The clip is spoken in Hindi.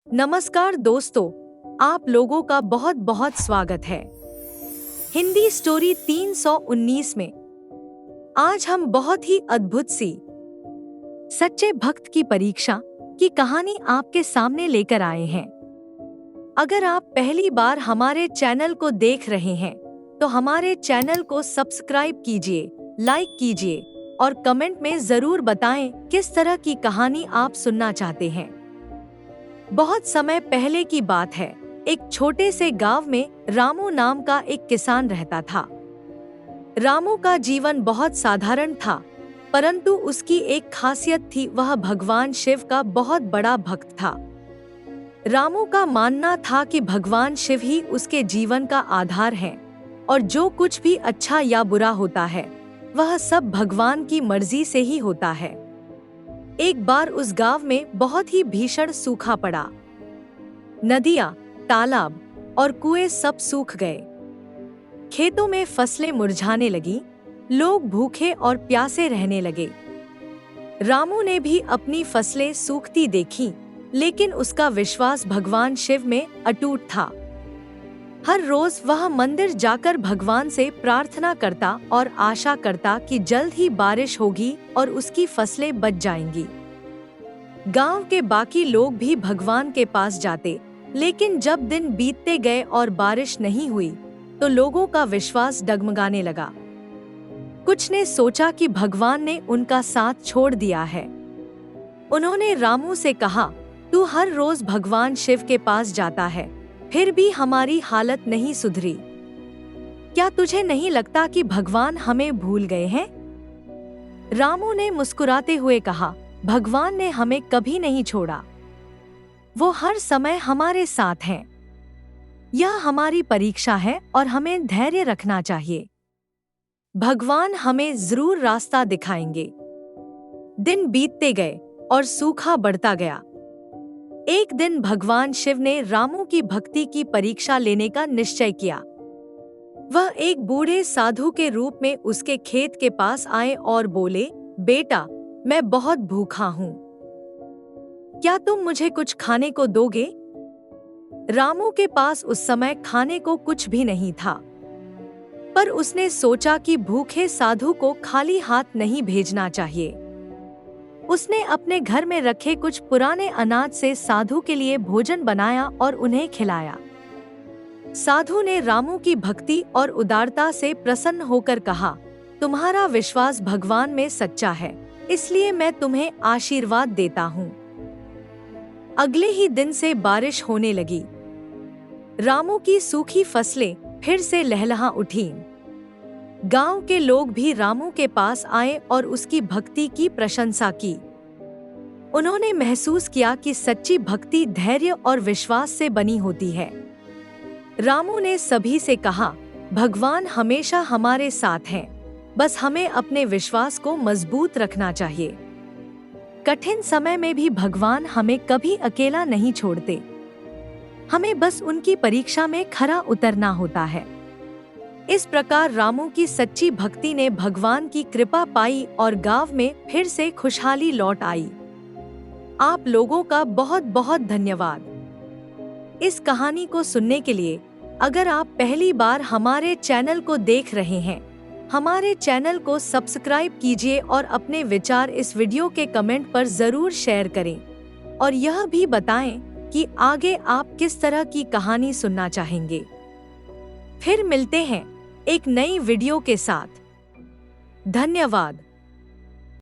नमस्कार दोस्तों, आप लोगों का बहुत बहुत स्वागत है हिंदी स्टोरी 319 में। आज हम बहुत ही अद्भुत सी सच्चे भक्त की परीक्षा की कहानी आपके सामने लेकर आए हैं। अगर आप पहली बार हमारे चैनल को देख रहे हैं तो हमारे चैनल को सब्सक्राइब कीजिए, लाइक कीजिए और कमेंट में जरूर बताएं किस तरह की कहानी आप सुनना चाहते हैं। बहुत समय पहले की बात है। एक छोटे से गांव में रामू नाम का एक किसान रहता था। रामू का जीवन बहुत साधारण था, परंतु उसकी एक खासियत थी, वह भगवान शिव का बहुत बड़ा भक्त था। रामू का मानना था कि भगवान शिव ही उसके जीवन का आधार हैं और जो कुछ भी अच्छा या बुरा होता है वह सब भगवान की मर्जी से ही होता है। एक बार उस गांव में बहुत ही भीषण सूखा पड़ा। नदियां, तालाब और कुएं सब सूख गए। खेतों में फसलें मुरझाने लगी, लोग भूखे और प्यासे रहने लगे। रामू ने भी अपनी फसलें सूखती देखी, लेकिन उसका विश्वास भगवान शिव में अटूट था। हर रोज वह मंदिर जाकर भगवान से प्रार्थना करता और आशा करता कि जल्द ही बारिश होगी और उसकी फसलें बच जाएंगी। गांव के बाकी लोग भी भगवान के पास जाते, लेकिन जब दिन बीतते गए और बारिश नहीं हुई तो लोगों का विश्वास डगमगाने लगा। कुछ ने सोचा कि भगवान ने उनका साथ छोड़ दिया है। उन्होंने रामू से कहा, तू हर रोज भगवान शिव के पास जाता है, फिर भी हमारी हालत नहीं सुधरी। क्या तुझे नहीं लगता कि भगवान हमें भूल गए हैं? रामू ने मुस्कुराते हुए कहा, भगवान ने हमें कभी नहीं छोड़ा। वो हर समय हमारे साथ हैं। यह हमारी परीक्षा है और हमें धैर्य रखना चाहिए। भगवान हमें जरूर रास्ता दिखाएंगे। दिन बीतते गए और सूखा बढ़ता गया। एक दिन भगवान शिव ने रामू की भक्ति की परीक्षा लेने का निश्चय किया। वह एक बूढ़े साधु के रूप में उसके खेत के पास आए और बोले, बेटा, मैं बहुत भूखा हूँ, क्या तुम मुझे कुछ खाने को दोगे? रामू के पास उस समय खाने को कुछ भी नहीं था, पर उसने सोचा कि भूखे साधु को खाली हाथ नहीं भेजना चाहिए। उसने अपने घर में रखे कुछ पुराने अनाज से साधु के लिए भोजन बनाया और उन्हें खिलाया। साधु ने रामू की भक्ति और उदारता से प्रसन्न होकर कहा, तुम्हारा विश्वास भगवान में सच्चा है, इसलिए मैं तुम्हें आशीर्वाद देता हूँ। अगले ही दिन से बारिश होने लगी। रामू की सूखी फसलें फिर से लहलहा उठीं। गांव के लोग भी रामू के पास आए और उसकी भक्ति की प्रशंसा की। उन्होंने महसूस किया कि सच्ची भक्ति धैर्य और विश्वास से बनी होती है। रामू ने सभी से कहा, भगवान हमेशा हमारे साथ हैं, बस हमें अपने विश्वास को मजबूत रखना चाहिए। कठिन समय में भी भगवान हमें कभी अकेला नहीं छोड़ते। हमें बस उनकी परीक्षा में खरा उतरना होता है। इस प्रकार रामू की सच्ची भक्ति ने भगवान की कृपा पाई और गांव में फिर से खुशहाली लौट आई। आप लोगों का बहुत बहुत धन्यवाद इस कहानी को सुनने के लिए। अगर आप पहली बार हमारे चैनल को देख रहे हैं, हमारे चैनल को सब्सक्राइब कीजिए और अपने विचार इस वीडियो के कमेंट पर जरूर शेयर करें और यह भी बताएं कि आगे आप किस तरह की कहानी सुनना चाहेंगे। फिर मिलते हैं एक नई वीडियो के साथ। धन्यवाद।